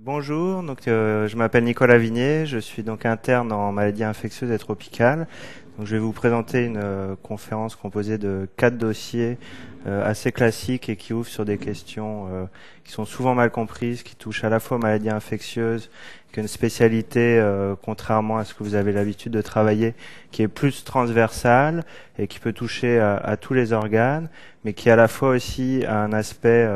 Bonjour, je m'appelle Nicolas Vignier, je suis donc interne en maladies infectieuses et tropicales. Donc, je vais vous présenter une conférence composée de 4 dossiers assez classiques et qui ouvrent sur des questions qui sont souvent mal comprises, qui touchent à la fois aux maladies infectieuses, qui ont une spécialité, contrairement à ce que vous avez l'habitude de travailler, qui est plus transversale et qui peut toucher à tous les organes, mais qui à la fois aussi a un aspect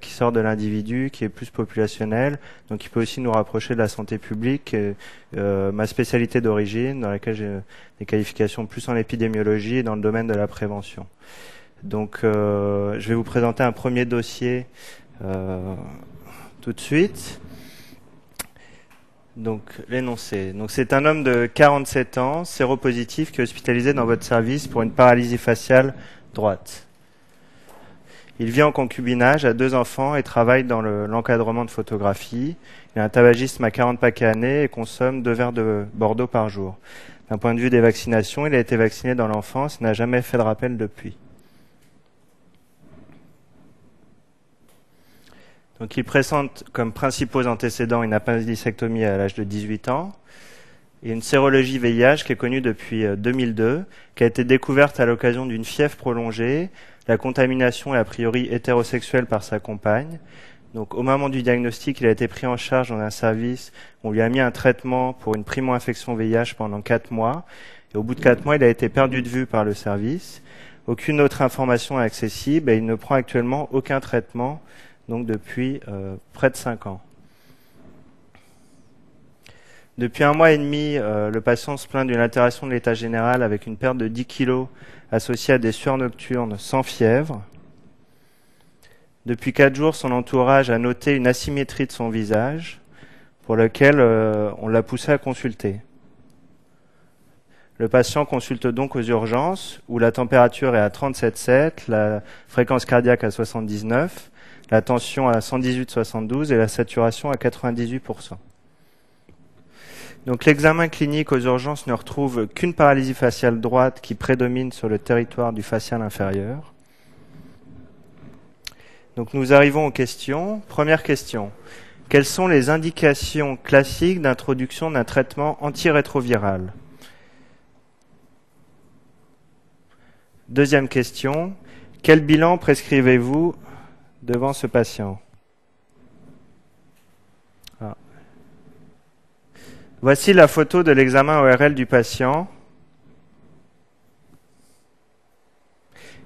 qui sort de l'individu, qui est plus populationnel, donc qui peut aussi nous rapprocher de la santé publique. Ma spécialité d'origine, dans laquelle j'ai des qualifications plus en épidémiologie et dans le domaine de la prévention. Donc je vais vous présenter un premier dossier tout de suite. Donc l'énoncé. Donc c'est un homme de 47 ans, séropositif, qui est hospitalisé dans votre service pour une paralysie faciale droite. Il vit en concubinage, a 2 enfants et travaille dans l'encadrement de photographie. Il a un tabagisme à 40 paquets années et consomme 2 verres de Bordeaux par jour. D'un point de vue des vaccinations, il a été vacciné dans l'enfance et n'a jamais fait de rappel depuis. Donc il présente comme principaux antécédents une appendicectomie à l'âge de 18 ans et une sérologie VIH qui est connue depuis 2002, qui a été découverte à l'occasion d'une fièvre prolongée. La contamination est a priori hétérosexuelle par sa compagne. Donc au moment du diagnostic, il a été pris en charge dans un service. On lui a mis un traitement pour une primo-infection VIH pendant 4 mois. Et au bout de 4 mois, il a été perdu de vue par le service. Aucune autre information est accessible et il ne prend actuellement aucun traitement, donc depuis près de 5 ans. Depuis 1 mois et demi, le patient se plaint d'une altération de l'état général avec une perte de 10 kg associée à des sueurs nocturnes sans fièvre. Depuis 4 jours, son entourage a noté une asymétrie de son visage pour lequel on l'a poussé à consulter. Le patient consulte donc aux urgences où la température est à 37,7, la fréquence cardiaque à 79, la tension à 118,72 et la saturation à 98%. Donc l'examen clinique aux urgences ne retrouve qu'une paralysie faciale droite qui prédomine sur le territoire du facial inférieur. Donc nous arrivons aux questions. Première question. Quelles sont les indications classiques d'introduction d'un traitement antirétroviral? Deuxième question. Quel bilan prescrivez-vous devant ce patient? Voici la photo de l'examen ORL du patient.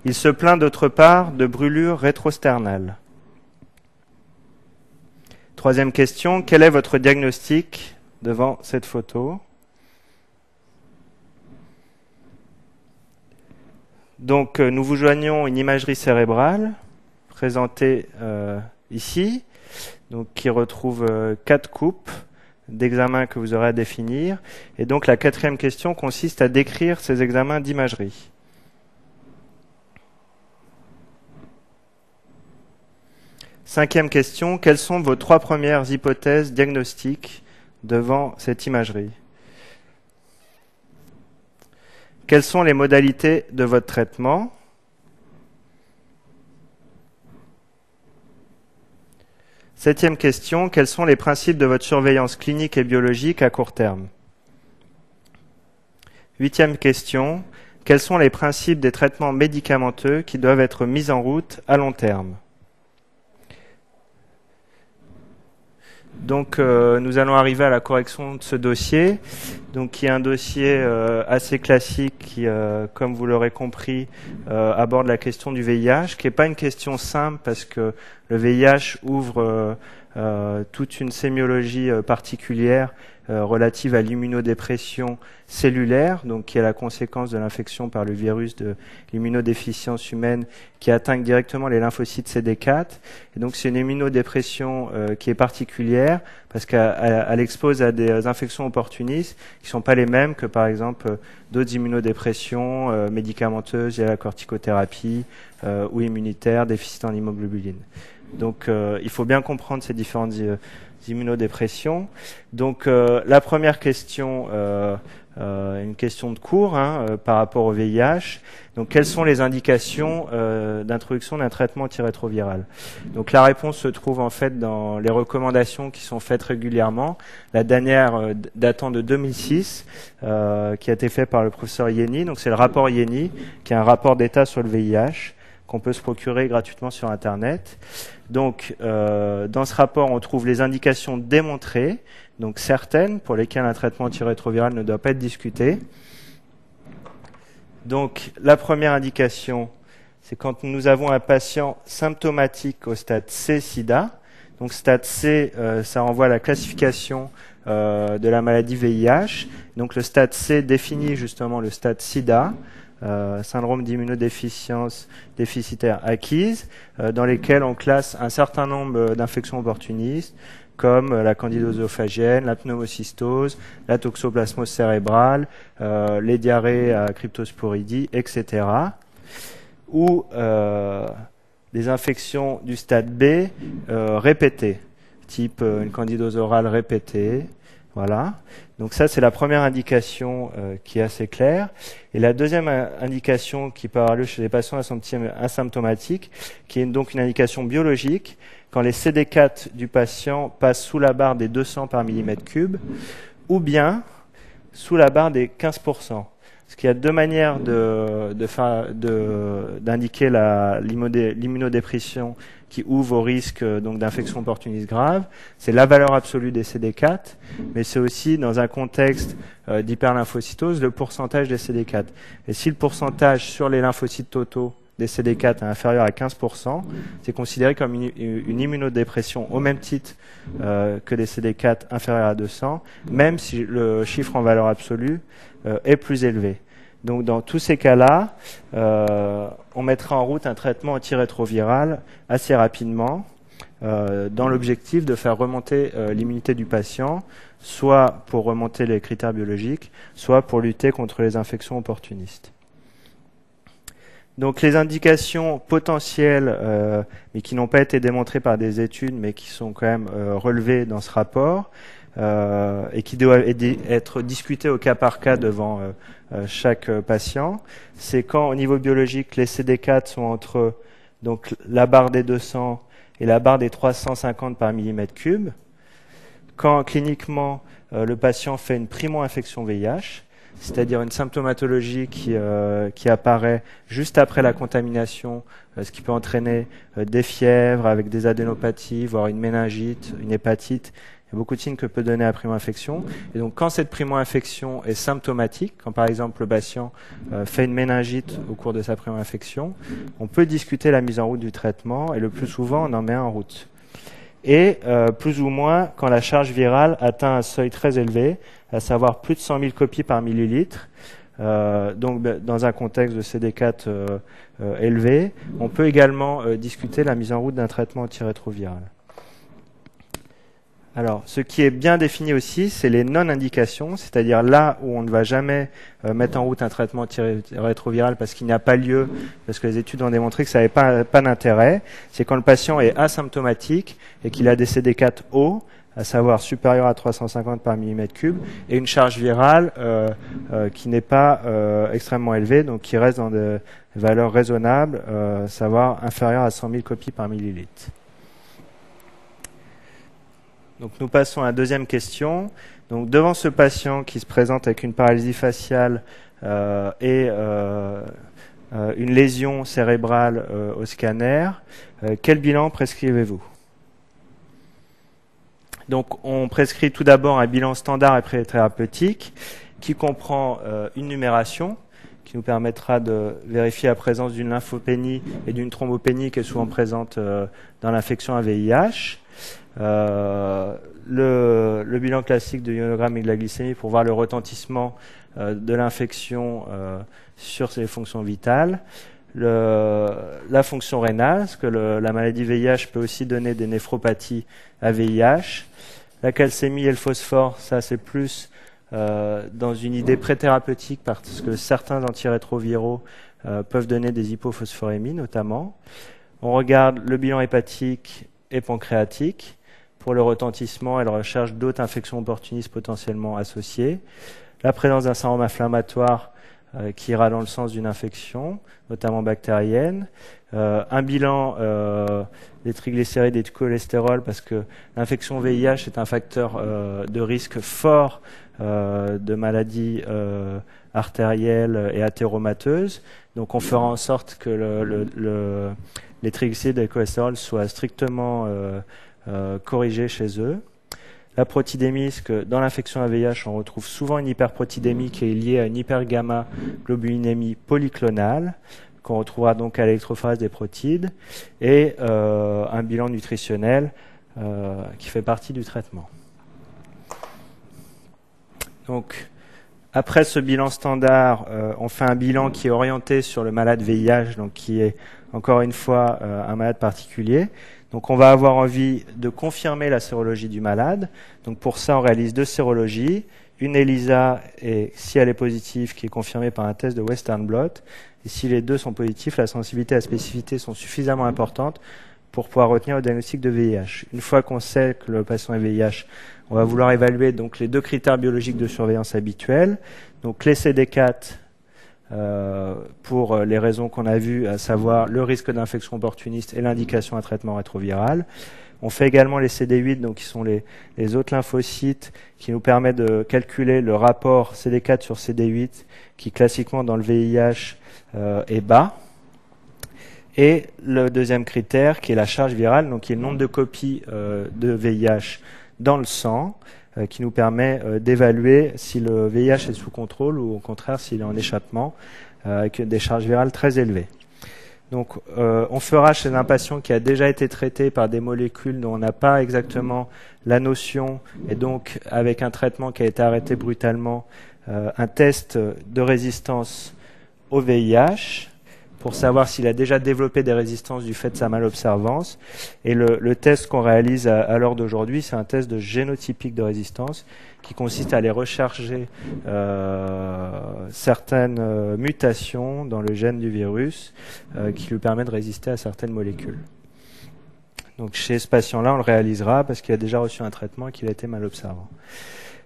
Il se plaint d'autre part de brûlures rétrosternales. Troisième question, quel est votre diagnostic devant cette photo? Donc nous vous joignons une imagerie cérébrale présentée ici, donc qui retrouve 4 coupes d'examens que vous aurez à définir. Et donc la 4e question consiste à décrire ces examens d'imagerie. Cinquième question, quelles sont vos 3 premières hypothèses diagnostiques devant cette imagerie? Quelles sont les modalités de votre traitement? Septième question, quels sont les principes de votre surveillance clinique et biologique à court terme? Huitième question, quels sont les principes des traitements médicamenteux qui doivent être mis en route à long terme? Donc nous allons arriver à la correction de ce dossier, donc qui est un dossier assez classique qui, comme vous l'aurez compris, aborde la question du VIH, qui n'est pas une question simple parce que le VIH ouvre toute une sémiologie particulière relative à l'immunodépression cellulaire, donc qui est la conséquence de l'infection par le virus de l'immunodéficience humaine qui atteint directement les lymphocytes CD4. Et donc c'est une immunodépression qui est particulière parce qu'elle expose à des infections opportunistes qui ne sont pas les mêmes que par exemple d'autres immunodépressions médicamenteuses, il y a la corticothérapie ou immunitaire, déficit en immoglobuline. Donc il faut bien comprendre ces différentes immunodépressions. Donc la première question, une question de cours par rapport au VIH. Donc quelles sont les indications d'introduction d'un traitement antirétroviral? Donc la réponse se trouve en fait dans les recommandations qui sont faites régulièrement. La dernière datant de 2006, qui a été fait par le professeur Yeni. Donc c'est le rapport Yeni, qui est un rapport d'état sur le VIH qu'on peut se procurer gratuitement sur Internet. Donc, dans ce rapport, on trouve les indications démontrées, donc certaines pour lesquelles un traitement antirétroviral ne doit pas être discuté. Donc, la première indication, c'est quand nous avons un patient symptomatique au stade C SIDA. Donc, stade C, ça renvoie à la classification de la maladie VIH. Donc, le stade C définit justement le stade SIDA. Syndrome d'immunodéficience déficitaire acquise, dans lesquels on classe un certain nombre d'infections opportunistes, comme la candidose œsophagienne, la pneumocystose, la toxoplasmose cérébrale, les diarrhées à cryptosporidie, etc. Ou des infections du stade B répétées, type une candidose orale répétée. Voilà. Donc ça, c'est la première indication qui est assez claire. Et la deuxième indication qui peut avoir lieu chez les patients asymptomatiques, qui est donc une indication biologique, quand les CD4 du patient passent sous la barre des 200 par millimètre cube, ou bien sous la barre des 15%. Parce qu'il y a deux manières d'indiquer l'immunodépression qui ouvre au risque donc d'infection opportuniste grave. C'est la valeur absolue des CD4, mais c'est aussi dans un contexte d'hyperlymphocytose le pourcentage des CD4. Et si le pourcentage sur les lymphocytes totaux des CD4 est inférieur à 15%, c'est considéré comme une immunodépression au même titre que les CD4 inférieurs à 200, même si le chiffre en valeur absolue est plus élevé. Donc dans tous ces cas-là, on mettra en route un traitement antirétroviral assez rapidement, dans l'objectif de faire remonter l'immunité du patient, soit pour remonter les critères biologiques, soit pour lutter contre les infections opportunistes. Donc les indications potentielles, mais qui n'ont pas été démontrées par des études, mais qui sont quand même relevées dans ce rapport, et qui doivent être discutées au cas par cas devant chaque patient, c'est quand au niveau biologique les CD4 sont entre donc la barre des 200 et la barre des 350 par millimètre cube, quand cliniquement le patient fait une primo-infection VIH, c'est-à-dire une symptomatologie qui apparaît juste après la contamination, ce qui peut entraîner des fièvres avec des adénopathies, voire une méningite, une hépatite. Il y a beaucoup de signes que peut donner la primo-infection. Et donc, quand cette primo-infection est symptomatique, quand par exemple le patient fait une méningite au cours de sa primo-infection, on peut discuter la mise en route du traitement et le plus souvent, on en met en route. Et plus ou moins quand la charge virale atteint un seuil très élevé, à savoir plus de 100 000 copies par millilitre, donc dans un contexte de CD4 élevé, on peut également discuter la mise en route d'un traitement antirétroviral. Alors, ce qui est bien défini aussi, c'est les non-indications, c'est-à-dire là où on ne va jamais mettre en route un traitement antirétroviral parce qu'il n'y a pas lieu, parce que les études ont démontré que ça n'avait pas d'intérêt, c'est quand le patient est asymptomatique et qu'il a des CD4 hauts, à savoir supérieur à 350 par millimètre cube, et une charge virale qui n'est pas extrêmement élevée, donc qui reste dans des valeurs raisonnables, savoir inférieure à 100 000 copies par millilitre. Donc nous passons à la deuxième question. Donc devant ce patient qui se présente avec une paralysie faciale et une lésion cérébrale au scanner, quel bilan prescrivez-vous? Donc on prescrit tout d'abord un bilan standard et pré-thérapeutique qui comprend une numération qui nous permettra de vérifier la présence d'une lymphopénie et d'une thrombopénie qui est souvent présente dans l'infection à VIH. Le bilan classique de ionogramme et de la glycémie pour voir le retentissement de l'infection sur ses fonctions vitales. La fonction rénale, parce que la maladie VIH peut aussi donner des néphropathies à VIH. La calcémie et le phosphore, ça c'est plus dans une idée pré-thérapeutique parce que certains antirétroviraux peuvent donner des hypophosphorémies notamment. On regarde le bilan hépatique et pancréatique pour le retentissement et la recherche d'autres infections opportunistes potentiellement associées. La présence d'un syndrome inflammatoire qui ira dans le sens d'une infection, notamment bactérienne. Un bilan des triglycérides et du cholestérol, parce que l'infection VIH est un facteur de risque fort de maladies artérielles et athéromateuses. Donc on fera en sorte que les triglycérides et le cholestérol soient strictement corrigés chez eux. La protidémie, parce que dans l'infection à VIH, on retrouve souvent une hyperprotidémie qui est liée à une hypergamma-globulinémie polyclonale, qu'on retrouvera donc à l'électrophorèse des protides, et un bilan nutritionnel qui fait partie du traitement. Donc, après ce bilan standard, on fait un bilan qui est orienté sur le malade VIH, donc qui est encore une fois un malade particulier. Donc on va avoir envie de confirmer la sérologie du malade. Donc pour ça, on réalise 2 sérologies, une ELISA et si elle est positive, qui est confirmée par un test de Western blot. Et si les 2 sont positifs, la sensibilité et la spécificité sont suffisamment importantes pour pouvoir retenir le diagnostic de VIH. Une fois qu'on sait que le patient est VIH, on va vouloir évaluer donc les 2 critères biologiques de surveillance habituels. Donc les CD4 pour les raisons qu'on a vues, à savoir le risque d'infection opportuniste et l'indication à traitement rétroviral. On fait également les CD8, donc qui sont les autres lymphocytes, qui nous permettent de calculer le rapport CD4 sur CD8, qui classiquement dans le VIH est bas. Et le deuxième critère, qui est la charge virale, donc qui est le nombre de copies de VIH dans le sang, qui nous permet d'évaluer si le VIH est sous contrôle ou au contraire s'il est en échappement, avec des charges virales très élevées. Donc on fera chez un patient qui a déjà été traité par des molécules dont on n'a pas exactement la notion, et donc avec un traitement qui a été arrêté brutalement, un test de résistance au VIH, pour savoir s'il a déjà développé des résistances du fait de sa malobservance. Et le test qu'on réalise à l'heure d'aujourd'hui, c'est un test de génotypique de résistance qui consiste à aller rechercher certaines mutations dans le gène du virus qui lui permet de résister à certaines molécules. Donc chez ce patient-là, on le réalisera parce qu'il a déjà reçu un traitement et qu'il a été malobservant.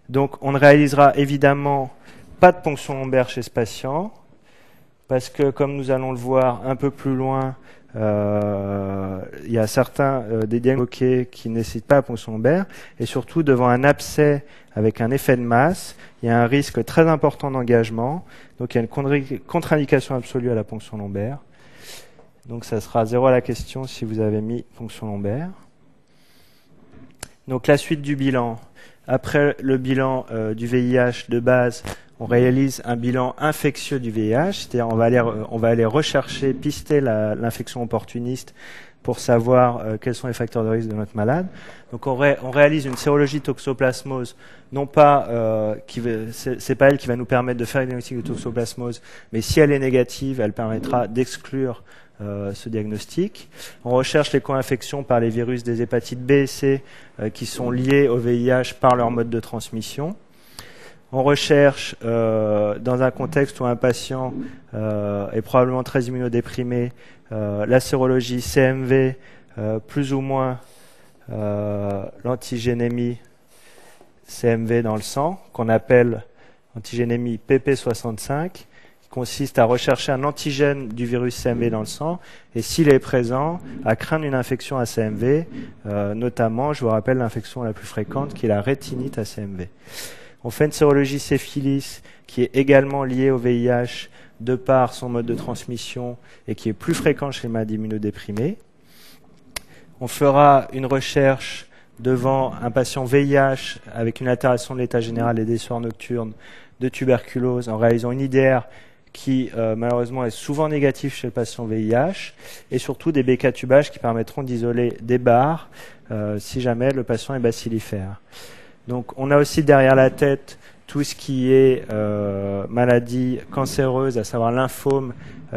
Donc on ne réalisera évidemment pas de ponction lombaire chez ce patient, parce que, comme nous allons le voir un peu plus loin, il y a certains des diagnostics qui ne nécessitent pas la ponction lombaire, et surtout devant un abcès avec un effet de masse, il y a un risque très important d'engagement, donc il y a une contre-indication absolue à la ponction lombaire. Donc ça sera 0 à la question si vous avez mis ponction lombaire. Donc la suite du bilan. Après le bilan du VIH de base, on réalise un bilan infectieux du VIH, c'est-à-dire on va aller rechercher, pister l'infection opportuniste pour savoir quels sont les facteurs de risque de notre malade. Donc on réalise une sérologie toxoplasmose, non pas, c'est pas elle qui va nous permettre de faire une diagnostic de toxoplasmose, mais si elle est négative, elle permettra d'exclure ce diagnostic. On recherche les co-infections par les virus des hépatites B et C qui sont liés au VIH par leur mode de transmission. On recherche, dans un contexte où un patient est probablement très immunodéprimé, la sérologie CMV, plus ou moins l'antigénémie CMV dans le sang, qu'on appelle antigénémie PP65, qui consiste à rechercher un antigène du virus CMV dans le sang, et s'il est présent, à craindre une infection à CMV, notamment, je vous rappelle, l'infection la plus fréquente, qui est la rétinite à CMV. On fait une sérologie syphilis qui est également liée au VIH de par son mode de transmission et qui est plus fréquent chez les malades immunodéprimés. On fera une recherche devant un patient VIH avec une altération de l'état général et des soirs nocturnes de tuberculose en réalisant une IDR qui malheureusement est souvent négative chez le patient VIH et surtout des bécatubages qui permettront d'isoler des barres si jamais le patient est bacillifère. Donc on a aussi derrière la tête tout ce qui est maladie cancéreuse, à savoir lymphome,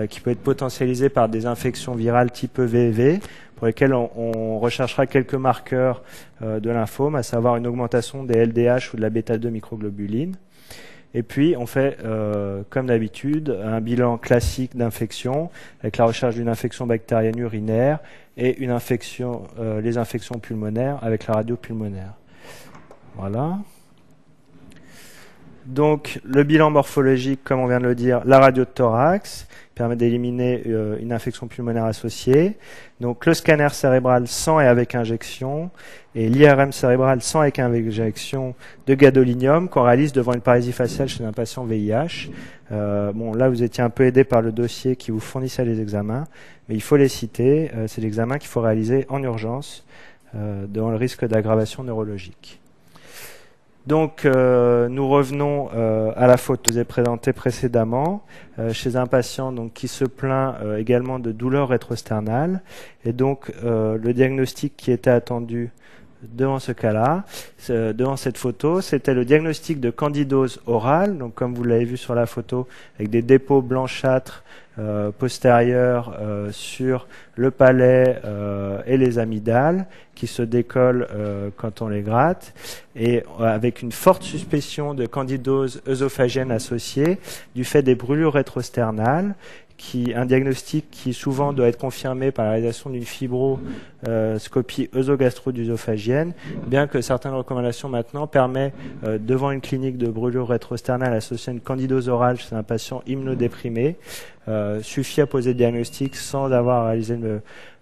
qui peut être potentialisé par des infections virales type EVV, pour lesquelles on recherchera quelques marqueurs de lymphome, à savoir une augmentation des LDH ou de la bêta-2 microglobuline. Et puis, on fait, comme d'habitude, un bilan classique d'infection, avec la recherche d'une infection bactérienne urinaire et une infection, les infections pulmonaires avec la radio pulmonaire. Voilà. Donc, le bilan morphologique, comme on vient de le dire, la radio de thorax, permet d'éliminer une infection pulmonaire associée. Donc, le scanner cérébral sans et avec injection, et l'IRM cérébral sans et avec injection de gadolinium qu'on réalise devant une paralysie faciale chez un patient VIH. Bon, là, vous étiez un peu aidé par le dossier qui vous fournissait les examens, mais il faut les citer. C'est l'examen qu'il faut réaliser en urgence devant le risque d'aggravation neurologique. Donc, nous revenons à la photo que je vous ai présentée précédemment, chez un patient donc, qui se plaint également de douleurs rétrosternales. Et donc, le diagnostic qui était attendu devant ce cas-là, devant cette photo, c'était le diagnostic de candidose orale, donc comme vous l'avez vu sur la photo, avec des dépôts blanchâtres postérieurs sur le palais et les amygdales, qui se décollent quand on les gratte, et avec une forte suspicion de candidose œsophagienne associée, du fait des brûlures rétrosternales, un diagnostic qui souvent doit être confirmé par la réalisation d'une fibroscopie œsogastro-œsophagienne, bien que certaines recommandations maintenant permettent, devant une clinique de brûlure rétrosternale associée à une candidose orale chez un patient immunodéprimé, suffit à poser le diagnostic sans avoir réalisé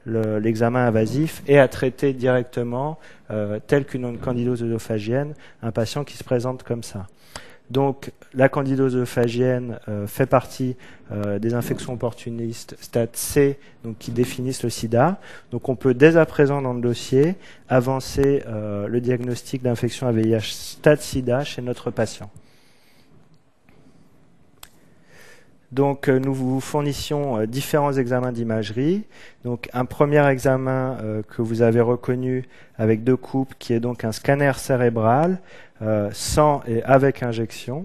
l'examen invasif et à traiter directement, tel qu'une candidose œsophagienne, un patient qui se présente comme ça. Donc, la candidose œsophagienne fait partie des infections opportunistes stade C, donc qui définissent le sida. Donc, on peut dès à présent dans le dossier avancer le diagnostic d'infection à VIH stade sida chez notre patient. Donc, nous vous fournissions différents examens d'imagerie. Donc, un premier examen que vous avez reconnu avec 2 coupes, qui est donc un scanner cérébral sans et avec injection.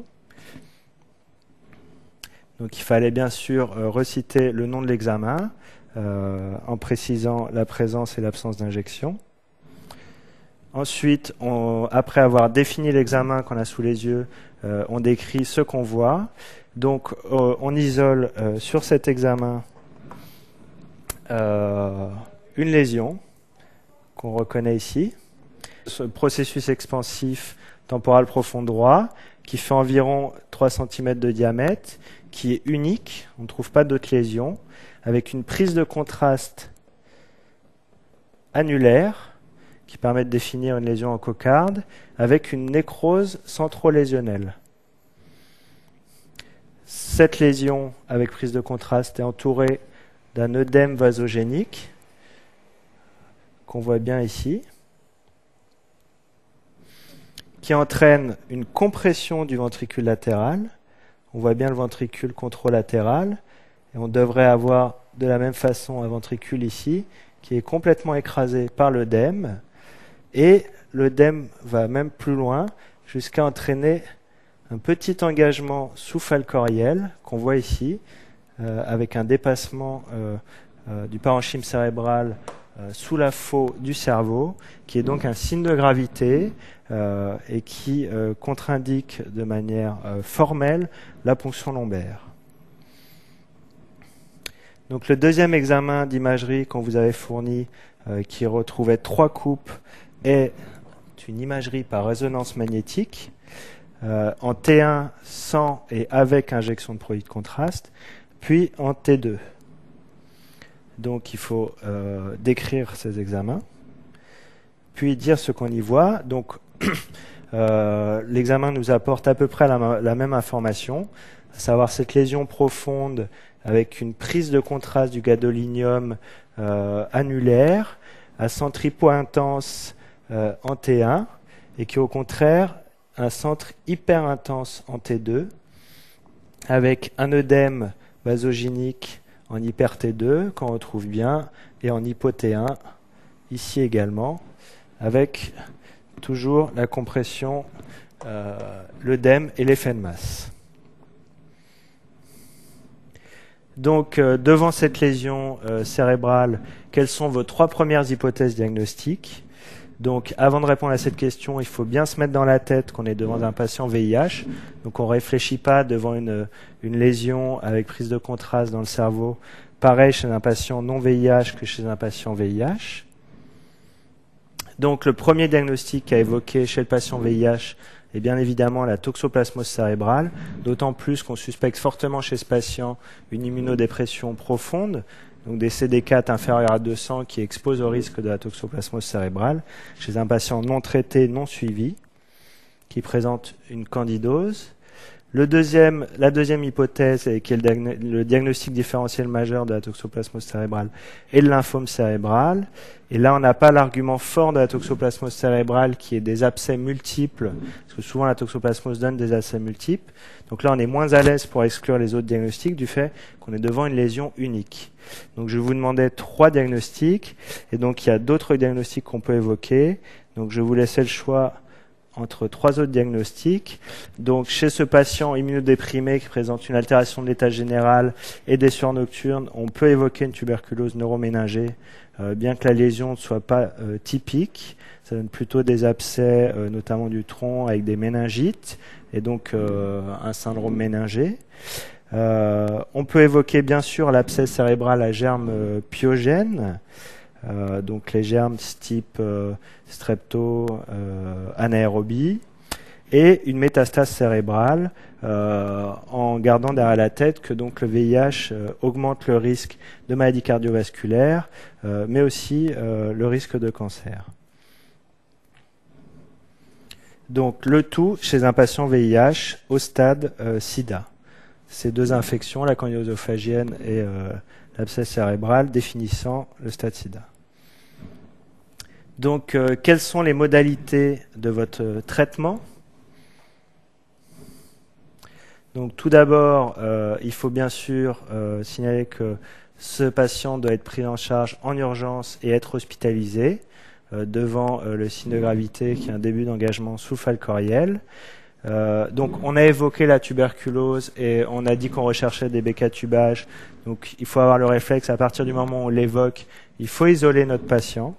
Donc, il fallait bien sûr reciter le nom de l'examen en précisant la présence et l'absence d'injection. Ensuite, après avoir défini l'examen qu'on a sous les yeux, on décrit ce qu'on voit. Donc, on isole sur cet examen une lésion qu'on reconnaît ici. Ce processus expansif temporal profond droit qui fait environ 3 cm de diamètre, qui est unique, on ne trouve pas d'autres lésions, avec une prise de contraste annulaire qui permet de définir une lésion en cocarde, avec une nécrose centrolésionnelle. Cette lésion avec prise de contraste est entourée d'un œdème vasogénique qu'on voit bien ici, qui entraîne une compression du ventricule latéral. On voit bien le ventricule contralatéral, et on devrait avoir de la même façon un ventricule ici qui est complètement écrasé par l'œdème, et l'œdème va même plus loin jusqu'à entraîner un petit engagement sous-falcoriel qu'on voit ici, avec un dépassement du parenchyme cérébral sous la faux du cerveau, qui est donc un signe de gravité et qui contre-indique de manière formelle la ponction lombaire. Donc le deuxième examen d'imagerie qu'on vous avait fourni, qui retrouvait 3 coupes, est une imagerie par résonance magnétique, en T1 sans et avec injection de produit de contraste, puis en T2. Donc il faut décrire ces examens, puis dire ce qu'on y voit. Donc l'examen nous apporte à peu près la même information, à savoir cette lésion profonde avec une prise de contraste du gadolinium annulaire à centre hypo-intense en T1, et qui au contraire un centre hyper intense en T2, avec un œdème vasogénique en hyper T2 qu'on retrouve bien, et en hypo T1 ici également, avec toujours la compression, l'œdème et l'effet de masse. Donc, devant cette lésion cérébrale, quelles sont vos 3 premières hypothèses diagnostiques? Donc, avant de répondre à cette question, il faut bien se mettre dans la tête qu'on est devant un patient VIH. Donc, on ne réfléchit pas devant une lésion avec prise de contraste dans le cerveau. Pareil chez un patient non VIH que chez un patient VIH. Donc, le premier diagnostic à évoquer chez le patient VIH est bien évidemment la toxoplasmose cérébrale, d'autant plus qu'on suspecte fortement chez ce patient une immunodépression profonde, donc des CD4 inférieurs à 200 qui exposent au risque de la toxoplasmose cérébrale, chez un patient non traité, non suivi, qui présente une candidose. La deuxième hypothèse, qui est le diagnostic différentiel majeur de la toxoplasmose cérébrale, est le lymphome cérébral. Et là, on n'a pas l'argument fort de la toxoplasmose cérébrale qui est des abcès multiples, parce que souvent la toxoplasmose donne des abcès multiples. Donc là, on est moins à l'aise pour exclure les autres diagnostics du fait qu'on est devant une lésion unique. Donc je vous demandais 3 diagnostics, et donc il y a d'autres diagnostics qu'on peut évoquer. Donc je vous laissais le choix entre 3 autres diagnostics. Donc, chez ce patient immunodéprimé qui présente une altération de l'état général et des sueurs nocturnes, on peut évoquer une tuberculose neuroméningée, bien que la lésion ne soit pas typique. Ça donne plutôt des abcès, notamment du tronc, avec des méningites, et donc un syndrome méningé. On peut évoquer, bien sûr, l'abcès cérébral à germes pyogènes. Donc les germes type strepto, anaérobie, et une métastase cérébrale, en gardant derrière la tête que donc le VIH augmente le risque de maladie cardiovasculaire, mais aussi le risque de cancer. Donc le tout chez un patient VIH au stade SIDA. Ces 2 infections, la candidose œsophagienne et l'abcès cérébral, définissant le stade SIDA. Donc, quelles sont les modalités de votre traitement? Donc, tout d'abord, il faut bien sûr signaler que ce patient doit être pris en charge en urgence et être hospitalisé devant le signe de gravité qui est un début d'engagement sous Falcoriel. Donc on a évoqué la tuberculose et on a dit qu'on recherchait des BK-tubages. Donc il faut avoir le réflexe, à partir du moment où on l'évoque, il faut isoler notre patient.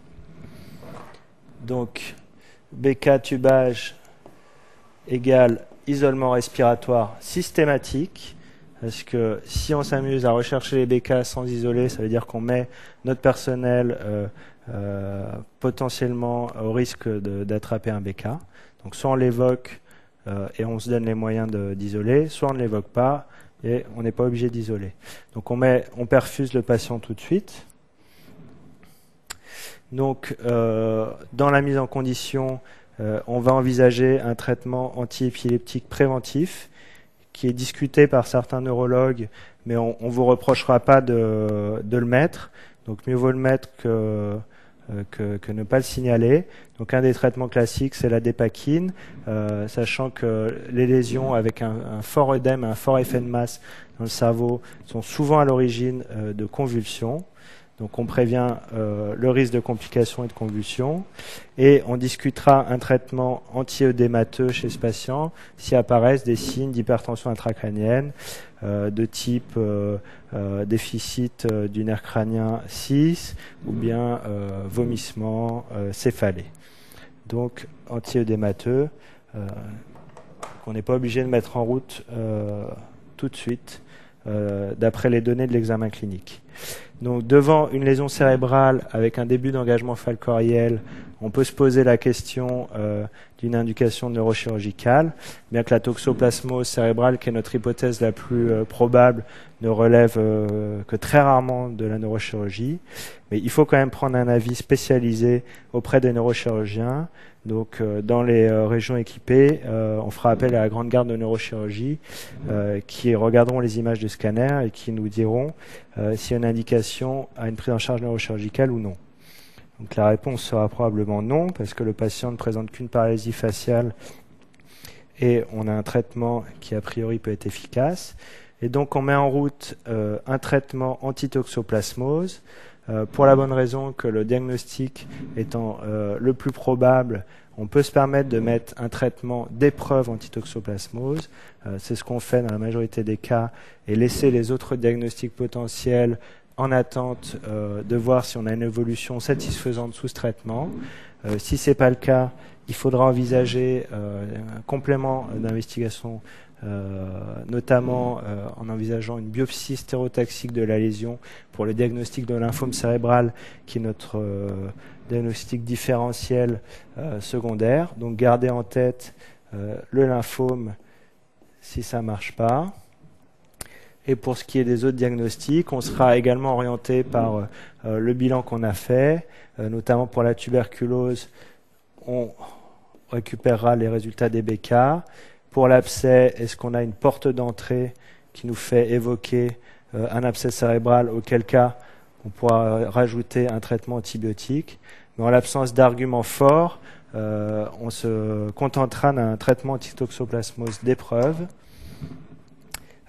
Donc BK-tubage égale isolement respiratoire systématique. Parce que si on s'amuse à rechercher les BK sans isoler, ça veut dire qu'on met notre personnel potentiellement au risque d'attraper un BK. Donc soit on l'évoque et on se donne les moyens d'isoler, soit on ne l'évoque pas et on n'est pas obligé d'isoler. Donc on perfuse le patient tout de suite. Donc dans la mise en condition, on va envisager un traitement antiépileptique préventif qui est discuté par certains neurologues, mais on ne vous reprochera pas de le mettre. Donc mieux vaut le mettre que ne pas le signaler. Donc un des traitements classiques, c'est la dépakine, sachant que les lésions avec un fort œdème, un fort effet de masse dans le cerveau sont souvent à l'origine de convulsions. Donc on prévient le risque de complications et de convulsions. Et on discutera un traitement anti-œdémateux chez ce patient si apparaissent des signes d'hypertension intracrânienne de type déficit du nerf crânien 6 ou bien vomissement, céphalée. Donc anti-œdémateux qu'on n'est pas obligé de mettre en route tout de suite d'après les données de l'examen clinique. Donc devant une lésion cérébrale avec un début d'engagement falcoriel, on peut se poser la question d'une indication neurochirurgicale, bien que la toxoplasmose cérébrale, qui est notre hypothèse la plus probable, ne relève que très rarement de la neurochirurgie. Mais il faut quand même prendre un avis spécialisé auprès des neurochirurgiens. Donc dans les régions équipées, on fera appel à la grande garde de neurochirurgie qui regarderont les images de scanner et qui nous diront s'il y a une indication à une prise en charge neurochirurgicale ou non. Donc la réponse sera probablement non, parce que le patient ne présente qu'une paralysie faciale et on a un traitement qui a priori peut être efficace. Et donc on met en route un traitement anti-toxoplasmose pour la bonne raison que le diagnostic étant le plus probable, on peut se permettre de mettre un traitement d'épreuve anti-toxoplasmose. C'est ce qu'on fait dans la majorité des cas et laisser les autres diagnostics potentiels en attente de voir si on a une évolution satisfaisante sous ce traitement. Si ce n'est pas le cas, il faudra envisager un complément d'investigation, notamment en envisageant une biopsie stéréotaxique de la lésion pour le diagnostic de lymphome cérébral, qui est notre diagnostic différentiel secondaire. Donc gardez en tête le lymphome si ça ne marche pas. Et pour ce qui est des autres diagnostics, on sera également orienté par le bilan qu'on a fait, notamment pour la tuberculose, on récupérera les résultats des BK. Pour l'abcès, est-ce qu'on a une porte d'entrée qui nous fait évoquer un abcès cérébral, auquel cas on pourra rajouter un traitement antibiotique. Mais en l'absence d'arguments forts, on se contentera d'un traitement antitoxoplasmose d'épreuve.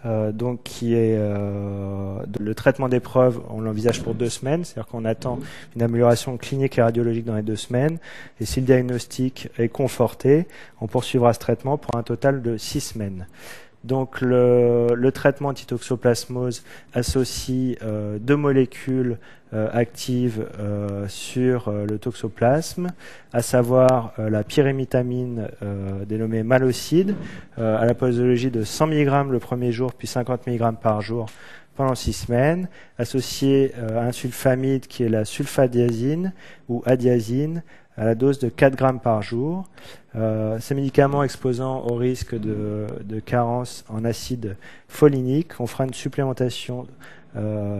Donc qui est le traitement d'épreuve, on l'envisage pour 2 semaines, c'est-à-dire qu'on attend une amélioration clinique et radiologique dans les 2 semaines, et si le diagnostic est conforté, on poursuivra ce traitement pour un total de 6 semaines. Donc le traitement antitoxoplasmose associe 2 molécules actives sur le toxoplasme, à savoir la pyrimétamine dénommée malocide, à la posologie de 100 mg le premier jour, puis 50 mg par jour pendant 6 semaines, associée à un sulfamide qui est la sulfadiazine ou adiazine, à la dose de 4 grammes par jour. Ces médicaments exposant au risque de carence en acide folinique, on fera une supplémentation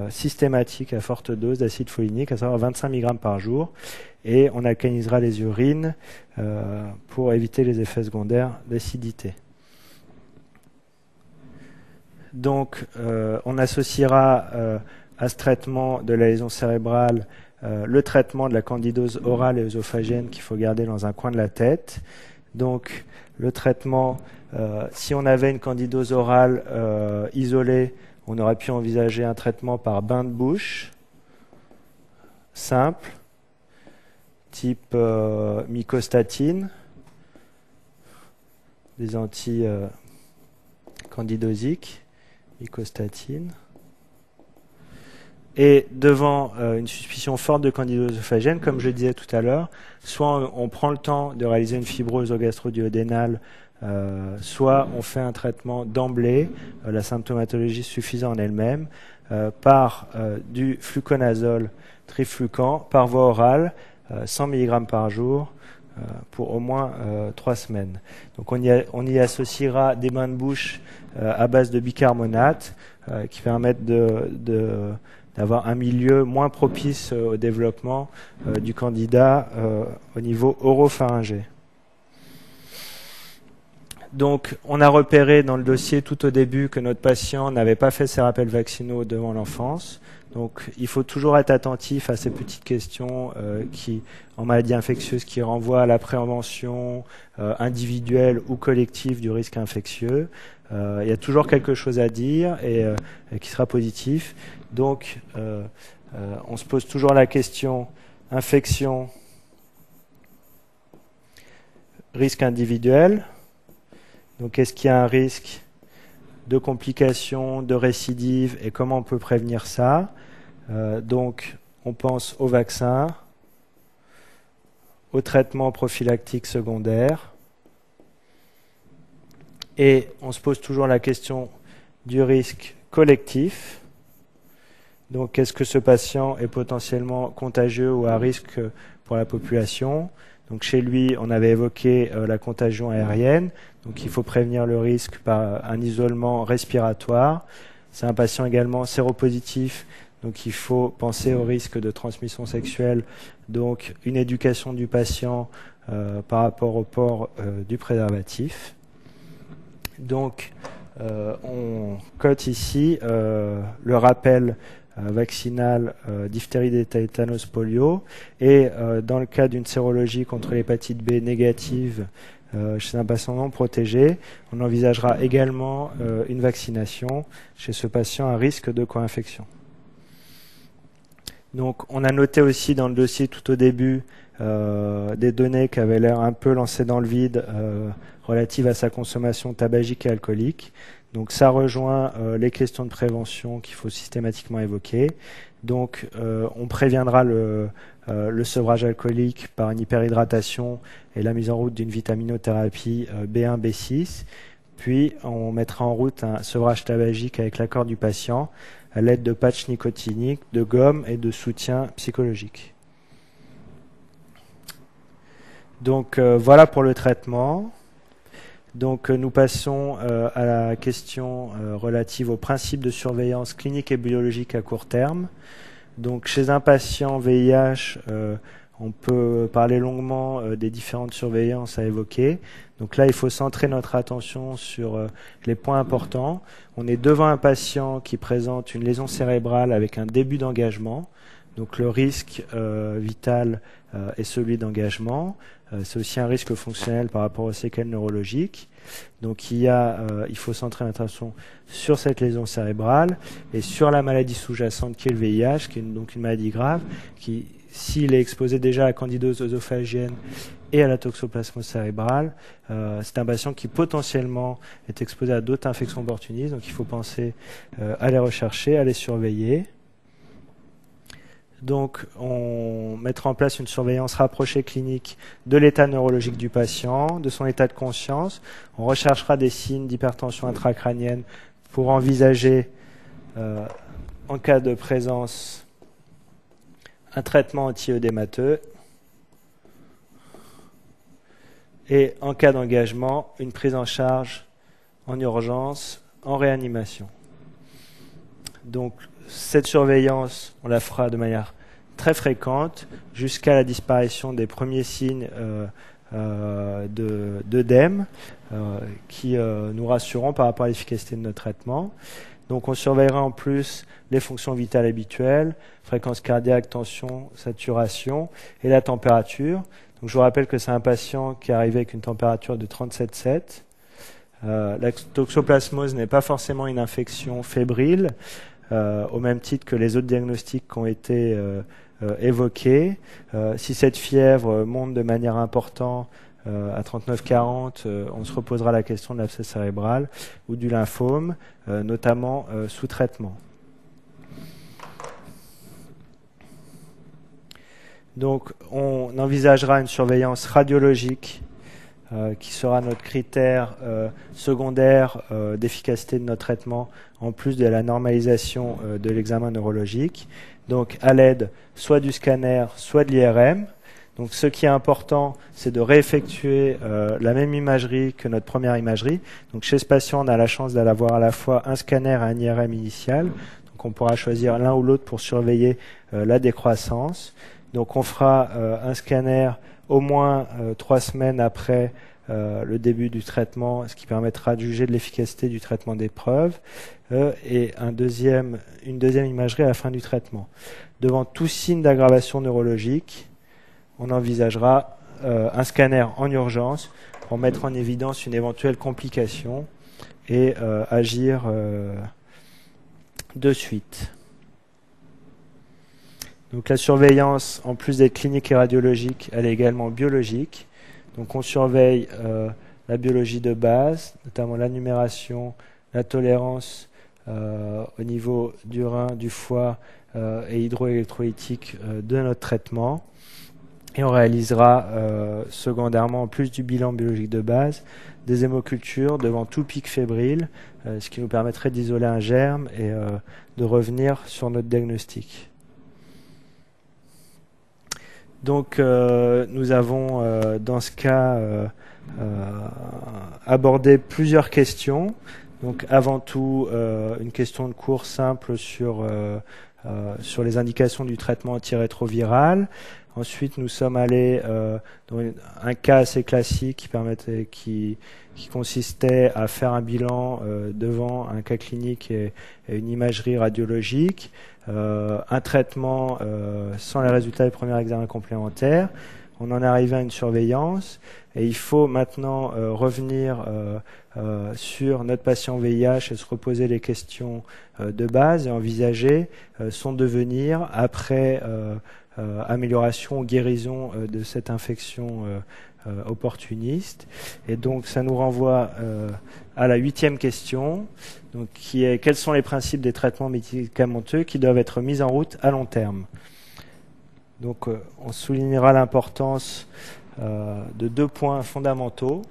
systématique à forte dose d'acide folinique, à savoir 25 mg par jour, et on alcanisera les urines pour éviter les effets secondaires d'acidité. Donc, on associera à ce traitement de la lésion cérébrale le traitement de la candidose orale et œsophagienne qu'il faut garder dans un coin de la tête. Donc, le traitement, si on avait une candidose orale isolée, on aurait pu envisager un traitement par bain de bouche, simple, type mycostatine, des anti-candidosiques, mycostatine. Et devant une suspicion forte de candidose œsophagienne, comme je disais tout à l'heure, soit on prend le temps de réaliser une fibrose gastro-duodénale, soit on fait un traitement d'emblée, la symptomatologie suffisant en elle-même, par du fluconazole triflucan par voie orale, 100 mg par jour, pour au moins 3 semaines. Donc on y associera des bains de bouche à base de bicarbonate qui permettent d'avoir un milieu moins propice au développement du candidat au niveau oropharyngé. Donc, on a repéré dans le dossier tout au début que notre patient n'avait pas fait ses rappels vaccinaux devant l'enfance. Donc, il faut toujours être attentif à ces petites questions en maladie infectieuse qui renvoient à la prévention individuelle ou collective du risque infectieux. Il y a toujours quelque chose à dire et qui sera positif. Donc, on se pose toujours la question infection, risque individuel. Donc, est-ce qu'il y a un risque de complications, de récidive, et comment on peut prévenir ça? Donc, on pense au vaccin, au traitement prophylactique secondaire, et on se pose toujours la question du risque collectif. Donc, est-ce que ce patient est potentiellement contagieux ou à risque pour la population? Donc, chez lui, on avait évoqué la contagion aérienne. Donc, il faut prévenir le risque par un isolement respiratoire. C'est un patient également séropositif. Donc, il faut penser au risque de transmission sexuelle. Donc, une éducation du patient par rapport au port du préservatif. Donc, on cote ici le rappel vaccinal diphtérie, tétanos, polio, et dans le cas d'une sérologie contre l'hépatite B négative chez un patient non protégé, on envisagera également une vaccination chez ce patient à risque de co-infection. Donc on a noté aussi dans le dossier tout au début des données qui avaient l'air un peu lancées dans le vide relatives à sa consommation tabagique et alcoolique. Donc ça rejoint les questions de prévention qu'il faut systématiquement évoquer. Donc on préviendra le sevrage alcoolique par une hyperhydratation et la mise en route d'une vitaminothérapie B1, B6. Puis on mettra en route un sevrage tabagique avec l'accord du patient à l'aide de patchs nicotiniques, de gomme et de soutien psychologique. Donc voilà pour le traitement. Donc nous passons à la question relative aux principes de surveillance clinique et biologique à court terme. Donc chez un patient VIH, on peut parler longuement des différentes surveillances à évoquer. Donc là, il faut centrer notre attention sur les points importants. On est devant un patient qui présente une lésion cérébrale avec un début d'engagement. Donc le risque vital est celui d'engagement. C'est aussi un risque fonctionnel par rapport aux séquelles neurologiques. Donc il faut centrer notre attention sur cette lésion cérébrale et sur la maladie sous-jacente qui est le VIH, qui est donc une maladie grave, qui, s'il est exposé déjà à la candidose œsophagienne et à la toxoplasmose cérébrale, c'est un patient qui potentiellement est exposé à d'autres infections opportunistes. Donc il faut penser à les rechercher, à les surveiller. Donc, on mettra en place une surveillance rapprochée clinique de l'état neurologique du patient, de son état de conscience. On recherchera des signes d'hypertension intracrânienne pour envisager, en cas de présence, un traitement anti-œdémateux. Et en cas d'engagement, une prise en charge en urgence, en réanimation. Donc, cette surveillance, on la fera de manière très fréquente jusqu'à la disparition des premiers signes d'œdème qui nous rassureront par rapport à l'efficacité de notre traitement. Donc on surveillera en plus les fonctions vitales habituelles, fréquence cardiaque, tension, saturation et la température. Donc je vous rappelle que c'est un patient qui est arrivé avec une température de 37,7. La toxoplasmose n'est pas forcément une infection fébrile, au même titre que les autres diagnostics qui ont été évoqués. Si cette fièvre monte de manière importante à 39-40, on se reposera la question de l'abcès cérébral ou du lymphome, notamment sous traitement. Donc on envisagera une surveillance radiologique qui sera notre critère secondaire d'efficacité de notre traitement, en plus de la normalisation de l'examen neurologique, donc à l'aide soit du scanner, soit de l'IRM. Donc ce qui est important, c'est de réeffectuer la même imagerie que notre première imagerie. Donc chez ce patient, on a la chance d'avoir à la fois un scanner et un IRM initial. Donc on pourra choisir l'un ou l'autre pour surveiller la décroissance. Donc on fera un scanner au moins 3 semaines après le début du traitement, ce qui permettra de juger de l'efficacité du traitement d'épreuve, et une deuxième imagerie à la fin du traitement. Devant tout signe d'aggravation neurologique, on envisagera un scanner en urgence pour mettre en évidence une éventuelle complication et agir de suite. Donc la surveillance, en plus d'être clinique et radiologique, elle est également biologique. Donc on surveille la biologie de base, notamment la numération, la tolérance au niveau du rein, du foie et hydroélectrolytique de notre traitement. Et on réalisera secondairement, en plus du bilan biologique de base, des hémocultures devant tout pic fébrile, ce qui nous permettrait d'isoler un germe et de revenir sur notre diagnostic. Donc nous avons dans ce cas abordé plusieurs questions. Donc avant tout une question de cours simple sur les indications du traitement antirétroviral. Ensuite nous sommes allés dans un cas assez classique qui consistait à faire un bilan devant un cas clinique et une imagerie radiologique. Un traitement sans les résultats des premiers examens complémentaires. on en est arrivé à une surveillance et il faut maintenant revenir sur notre patient VIH et se reposer les questions de base et envisager son devenir après amélioration ou guérison de cette infection opportuniste. Et donc ça nous renvoie à la 8e question, donc, qui est quels sont les principes des traitements médicamenteux qui doivent être mis en route à long terme. Donc on soulignera l'importance de 2 points fondamentaux.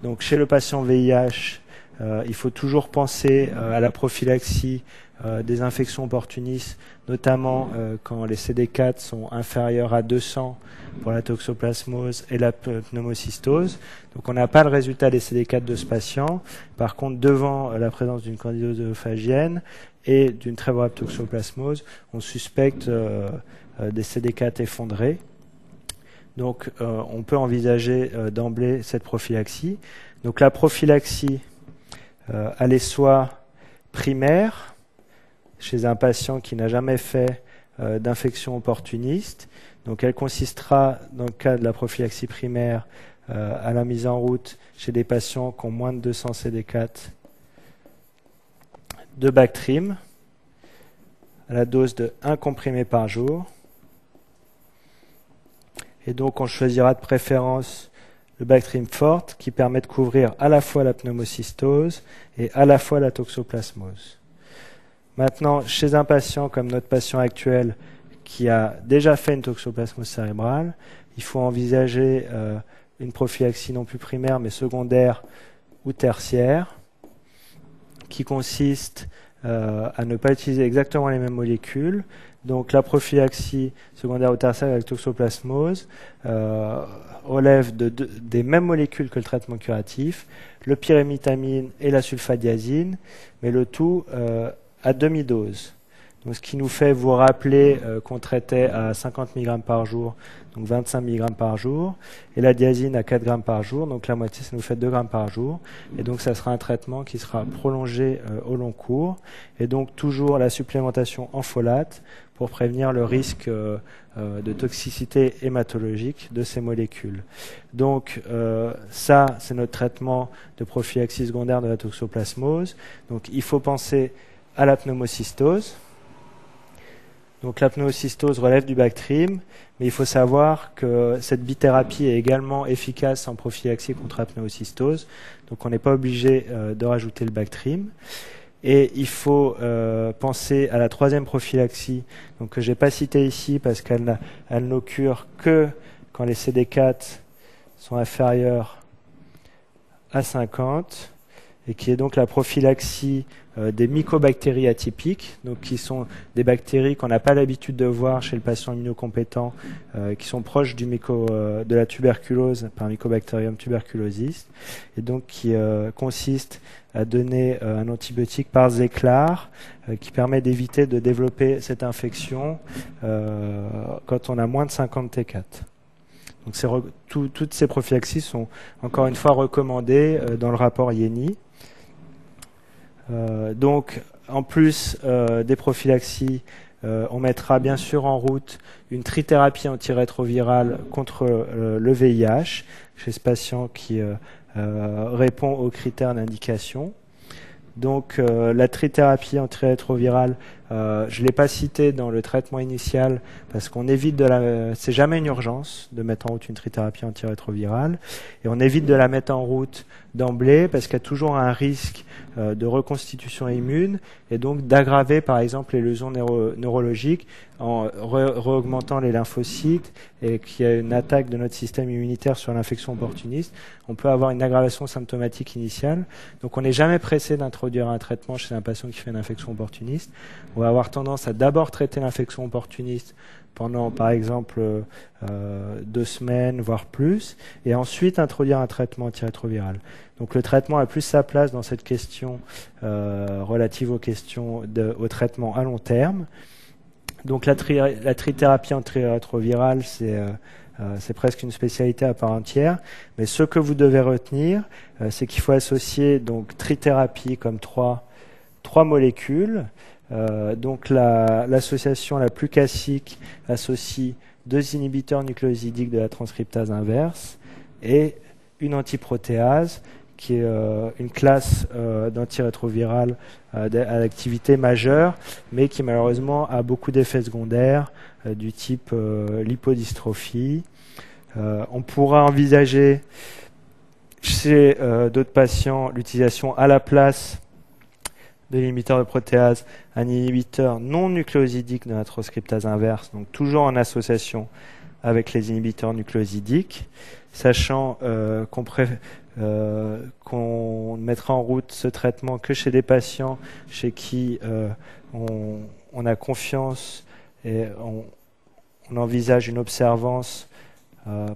Donc chez le patient VIH, il faut toujours penser à la prophylaxie des infections opportunistes, notamment quand les CD4 sont inférieurs à 200 pour la toxoplasmose et la pneumocystose. Donc on n'a pas le résultat des CD4 de ce patient. Par contre, devant la présence d'une candidose œsophagienne et d'une très grave toxoplasmose, on suspecte des CD4 effondrés. Donc on peut envisager d'emblée cette prophylaxie. Donc la prophylaxie, elle est soit primaire, chez un patient qui n'a jamais fait d'infection opportuniste. Donc elle consistera, dans le cas de la prophylaxie primaire, à la mise en route chez des patients qui ont moins de 200 CD4 de Bactrim, à la dose de 1 comprimé par jour. Et donc on choisira de préférence le Bactrim forte qui permet de couvrir à la fois la pneumocystose et à la fois la toxoplasmose. Maintenant, chez un patient comme notre patient actuel qui a déjà fait une toxoplasmose cérébrale, il faut envisager une prophylaxie non plus primaire mais secondaire ou tertiaire qui consiste à ne pas utiliser exactement les mêmes molécules. Donc la prophylaxie secondaire ou tertiaire avec toxoplasmose relève des mêmes molécules que le traitement curatif, le pyrimétamine et la sulfadiazine, mais le tout à demi-dose. Donc, ce qui nous fait vous rappeler qu'on traitait à 50 mg par jour, donc 25 mg par jour, et la diazine à 4 g par jour, donc la moitié, ça nous fait 2 g par jour. Et donc, ça sera un traitement qui sera prolongé au long cours. Et donc, toujours la supplémentation en folate pour prévenir le risque de toxicité hématologique de ces molécules. Donc, ça, c'est notre traitement de prophylaxie secondaire de la toxoplasmose. Donc, il faut penser à la pneumocystose. Donc la pneumocystose relève du Bactrim, mais il faut savoir que cette bithérapie est également efficace en prophylaxie contre la pneumocystose, donc on n'est pas obligé de rajouter le Bactrim. Et il faut penser à la 3e prophylaxie, donc que j'ai pas citée ici parce qu'elle n'occure que quand les CD4 sont inférieurs à 50, et qui est donc la prophylaxie des mycobactéries atypiques, donc qui sont des bactéries qu'on n'a pas l'habitude de voir chez le patient immunocompétent, qui sont proches de la tuberculose par Mycobacterium tuberculosis, et donc qui consiste à donner un antibiotique par Zeclar, qui permet d'éviter de développer cette infection quand on a moins de 50 T4. Donc toutes ces prophylaxies sont encore une fois recommandées dans le rapport IENI. Donc, en plus des prophylaxies, on mettra bien sûr en route une trithérapie antirétrovirale contre le VIH chez ce patient qui répond aux critères d'indication. Donc, la trithérapie antirétrovirale, je ne l'ai pas citée dans le traitement initial parce qu'on évite c'est jamais une urgence de mettre en route une trithérapie antirétrovirale et on évite de la mettre en route d'emblée parce qu'il y a toujours un risque de reconstitution immune et donc d'aggraver par exemple les lésions neurologiques en re-augmentant les lymphocytes et qu'il y a une attaque de notre système immunitaire sur l'infection opportuniste. On peut avoir une aggravation symptomatique initiale. Donc on n'est jamais pressé d'introduire un traitement chez un patient qui fait une infection opportuniste. On va avoir tendance à d'abord traiter l'infection opportuniste pendant par exemple 2 semaines, voire plus, et ensuite introduire un traitement antirétroviral. Donc le traitement a plus sa place dans cette question relative aux questions au traitement à long terme. Donc la trithérapie antirétrovirale, c'est presque une spécialité à part entière, mais ce que vous devez retenir, c'est qu'il faut associer donc trithérapie comme trois molécules. Donc l'association la plus classique associe 2 inhibiteurs nucléosidiques de la transcriptase inverse et une antiprotéase qui est une classe d'antirétrovirales à l'activité majeure, mais qui malheureusement a beaucoup d'effets secondaires du type lipodystrophie. On pourra envisager chez d'autres patients l'utilisation à la place de l'inhibiteur de protéase, un inhibiteur non nucléosidique de la transcriptase inverse, donc toujours en association avec les inhibiteurs nucléosidiques, sachant qu'on mettra en route ce traitement que chez des patients chez qui on a confiance et on envisage une observance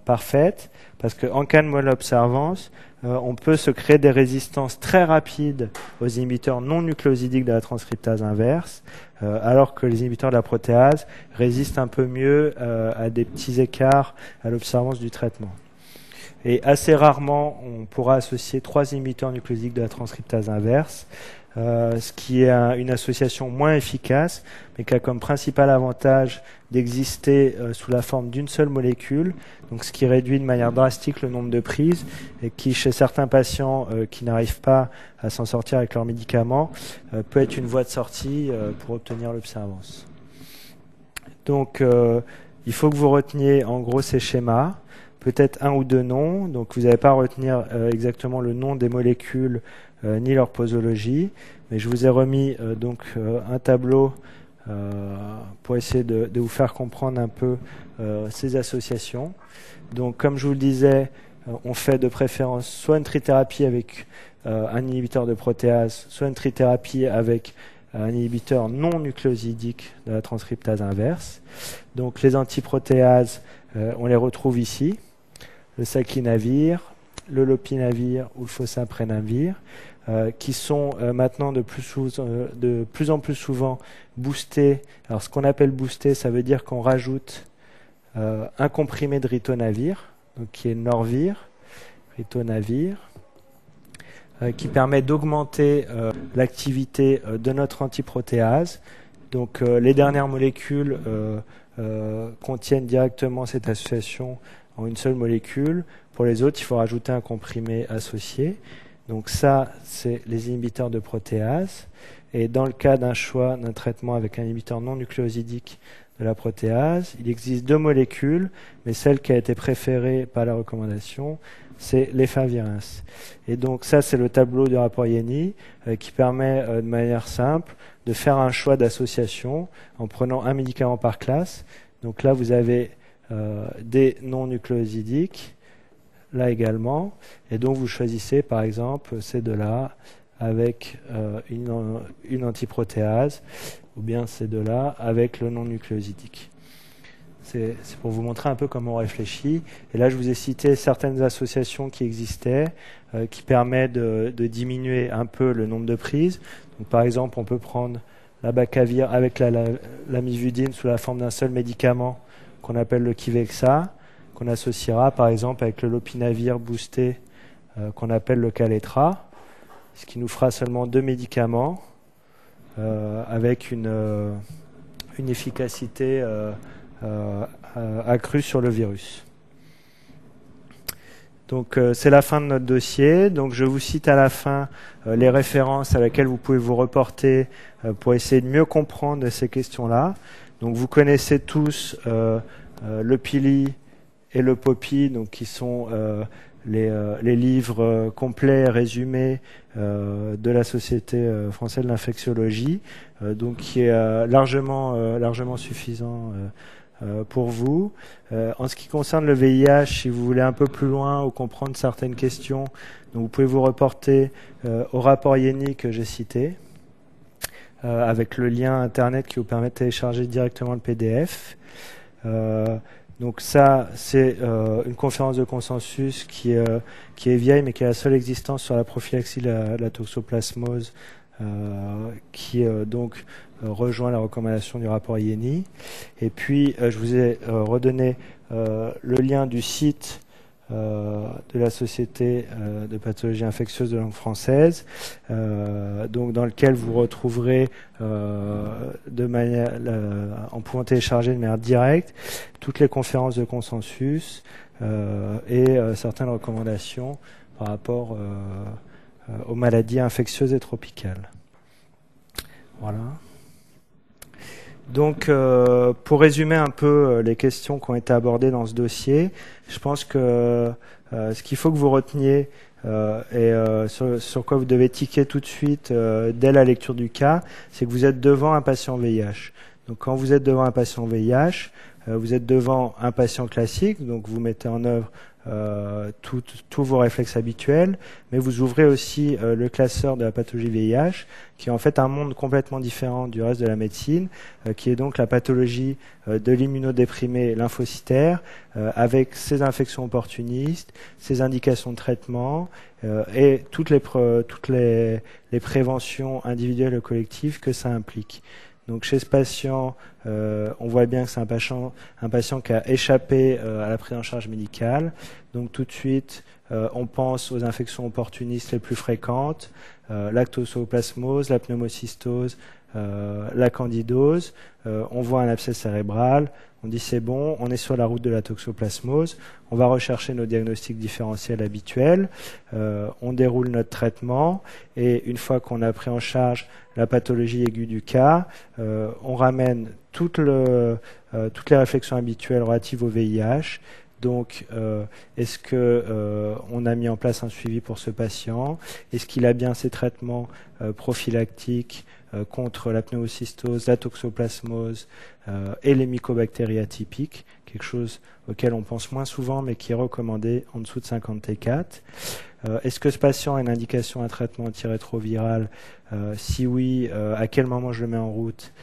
parfaite, parce qu'en cas de malobservance, on peut se créer des résistances très rapides aux inhibiteurs non nucléosidiques de la transcriptase inverse, alors que les inhibiteurs de la protéase résistent un peu mieux à des petits écarts à l'observance du traitement. Et assez rarement, on pourra associer 3 inhibiteurs nucléosidiques de la transcriptase inverse, ce qui est une association moins efficace, mais qui a comme principal avantage d'exister sous la forme d'une seule molécule, donc ce qui réduit de manière drastique le nombre de prises, et qui, chez certains patients qui n'arrivent pas à s'en sortir avec leurs médicaments, peut être une voie de sortie pour obtenir l'observance. Donc, il faut que vous reteniez en gros ces schémas, peut-être un ou deux noms, donc vous n'allez pas à retenir exactement le nom des molécules ni leur posologie, mais je vous ai remis un tableau pour essayer de vous faire comprendre un peu ces associations. Donc comme je vous le disais, on fait de préférence soit une trithérapie avec un inhibiteur de protéase, soit une trithérapie avec un inhibiteur non nucléosidique de la transcriptase inverse. Donc les antiprotéases, on les retrouve ici, le saquinavir, le lopinavir ou le fosapreznavir, qui sont maintenant de plus en plus souvent boostés. Alors ce qu'on appelle boosté, ça veut dire qu'on rajoute un comprimé de ritonavir, donc qui est Norvir, ritonavir, qui permet d'augmenter l'activité de notre antiprotéase. Donc les dernières molécules contiennent directement cette association en une seule molécule. Pour les autres, il faut rajouter un comprimé associé. Donc ça, c'est les inhibiteurs de protéase. Et dans le cas d'un choix d'un traitement avec un inhibiteur non nucléosidique de la protéase, il existe 2 molécules, mais celle qui a été préférée par la recommandation, c'est l'efavirenz. Et donc ça, c'est le tableau du rapport Yenny qui permet de manière simple de faire un choix d'association en prenant un médicament par classe. Donc là, vous avez des non nucléosidiques, là également, et donc vous choisissez par exemple ces deux-là avec une antiprotéase, ou bien ces deux-là avec le non nucléosidique. C'est pour vous montrer un peu comment on réfléchit. Et là, je vous ai cité certaines associations qui existaient, qui permettent de diminuer un peu le nombre de prises. Donc, par exemple, on peut prendre l'abacavir avec l'amivudine sous la forme d'un seul médicament qu'on appelle le Kivexa, qu'on associera par exemple avec le lopinavir boosté qu'on appelle le Kaletra, ce qui nous fera seulement 2 médicaments avec une efficacité accrue sur le virus. Donc c'est la fin de notre dossier. Donc je vous cite à la fin les références à laquelle vous pouvez vous reporter pour essayer de mieux comprendre ces questions-là. Donc vous connaissez tous le Pili et le Poppy, donc qui sont les livres complets et résumés de la Société française de l'infectiologie, donc qui est largement suffisant pour vous. En ce qui concerne le VIH, si vous voulez un peu plus loin ou comprendre certaines questions, donc vous pouvez vous reporter au rapport Yenny que j'ai cité, avec le lien internet qui vous permet de télécharger directement le PDF. Donc ça, c'est une conférence de consensus qui est vieille, mais qui a la seule existence sur la prophylaxie de la toxoplasmose, qui donc rejoint la recommandation du rapport Yenny. Et puis, je vous ai redonné le lien du site de la Société de pathologie infectieuse de langue française, donc dans lequel vous retrouverez en pouvant télécharger de manière directe toutes les conférences de consensus et certaines recommandations par rapport aux maladies infectieuses et tropicales. Voilà. Donc, pour résumer un peu les questions qui ont été abordées dans ce dossier, je pense que ce qu'il faut que vous reteniez et sur quoi vous devez tiquer tout de suite dès la lecture du cas, c'est que vous êtes devant un patient VIH. Donc, quand vous êtes devant un patient VIH, vous êtes devant un patient classique, donc vous mettez en œuvre tous vos réflexes habituels, mais vous ouvrez aussi le classeur de la pathologie VIH, qui est en fait un monde complètement différent du reste de la médecine, qui est donc la pathologie de l'immunodéprimé lymphocytaire, avec ses infections opportunistes, ses indications de traitement et toutes les préventions individuelles et collectives que ça implique. Donc chez ce patient, on voit bien que c'est un patient qui a échappé à la prise en charge médicale. Donc tout de suite, on pense aux infections opportunistes les plus fréquentes, la toxoplasmose, la pneumocystose, la candidose. On voit un abcès cérébral. On dit c'est bon, on est sur la route de la toxoplasmose. On va rechercher nos diagnostics différentiels habituels. On déroule notre traitement et une fois qu'on a pris en charge la pathologie aiguë du cas, on ramène toutes les réflexions habituelles relatives au VIH. Donc, est-ce qu'on a mis en place un suivi pour ce patient? Est-ce qu'il a bien ses traitements prophylactiques contre la pneumocystose, la toxoplasmose et les mycobactéries atypiques, quelque chose auquel on pense moins souvent mais qui est recommandé en dessous de 50 T4. Est-ce que ce patient a une indication à un traitement antirétroviral? Si oui, à quel moment je le mets en route?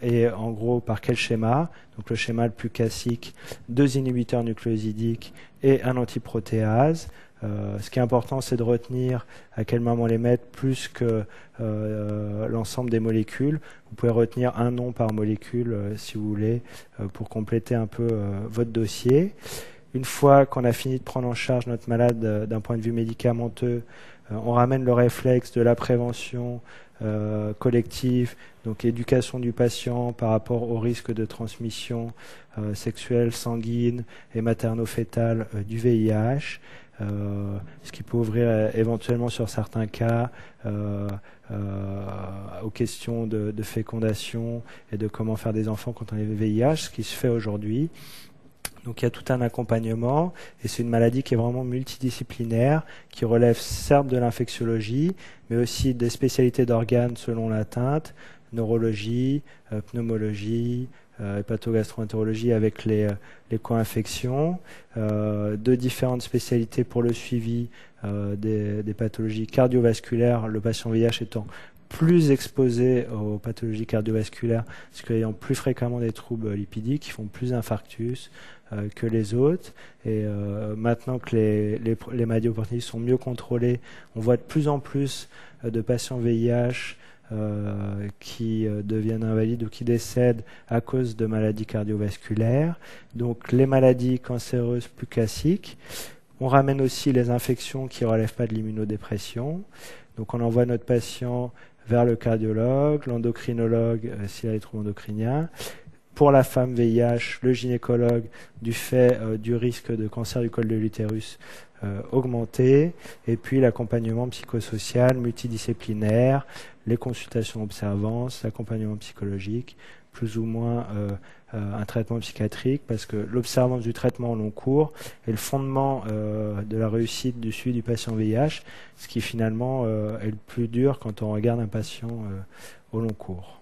Et en gros, par quel schéma? Donc le schéma le plus classique, 2 inhibiteurs nucléosidiques et un antiprotéase. Ce qui est important, c'est de retenir à quel moment les mettre plus que l'ensemble des molécules. Vous pouvez retenir un nom par molécule si vous voulez pour compléter un peu votre dossier. Une fois qu'on a fini de prendre en charge notre malade d'un point de vue médicamenteux, on ramène le réflexe de la prévention collective, donc éducation du patient par rapport au risque de transmission sexuelle, sanguine et materno-fétale du VIH. Ce qui peut ouvrir éventuellement sur certains cas aux questions de fécondation et de comment faire des enfants quand on est VIH, ce qui se fait aujourd'hui. Donc il y a tout un accompagnement et c'est une maladie qui est vraiment multidisciplinaire, qui relève certes de l'infectiologie, mais aussi des spécialités d'organes selon l'atteinte, neurologie, pneumologie, hépatogastroentérologie avec les co-infections, de différentes spécialités pour le suivi des pathologies cardiovasculaires, le patient VIH étant plus exposé aux pathologies cardiovasculaires, parce qu'ayant plus fréquemment des troubles lipidiques, qui font plus d'infarctus que les autres. Et maintenant que les maladies opportunistes sont mieux contrôlées, on voit de plus en plus de patients VIH qui deviennent invalides ou qui décèdent à cause de maladies cardiovasculaires. Donc les maladies cancéreuses plus classiques. On ramène aussi les infections qui ne relèvent pas de l'immunodépression. Donc on envoie notre patient vers le cardiologue, l'endocrinologue s'il a des troubles endocriniens. Pour la femme VIH, le gynécologue du fait du risque de cancer du col de l'utérus augmenté. Et puis l'accompagnement psychosocial multidisciplinaire, les consultations observances, l'accompagnement psychologique, plus ou moins un traitement psychiatrique, parce que l'observance du traitement au long cours est le fondement de la réussite du suivi du patient VIH, ce qui finalement est le plus dur quand on regarde un patient au long cours.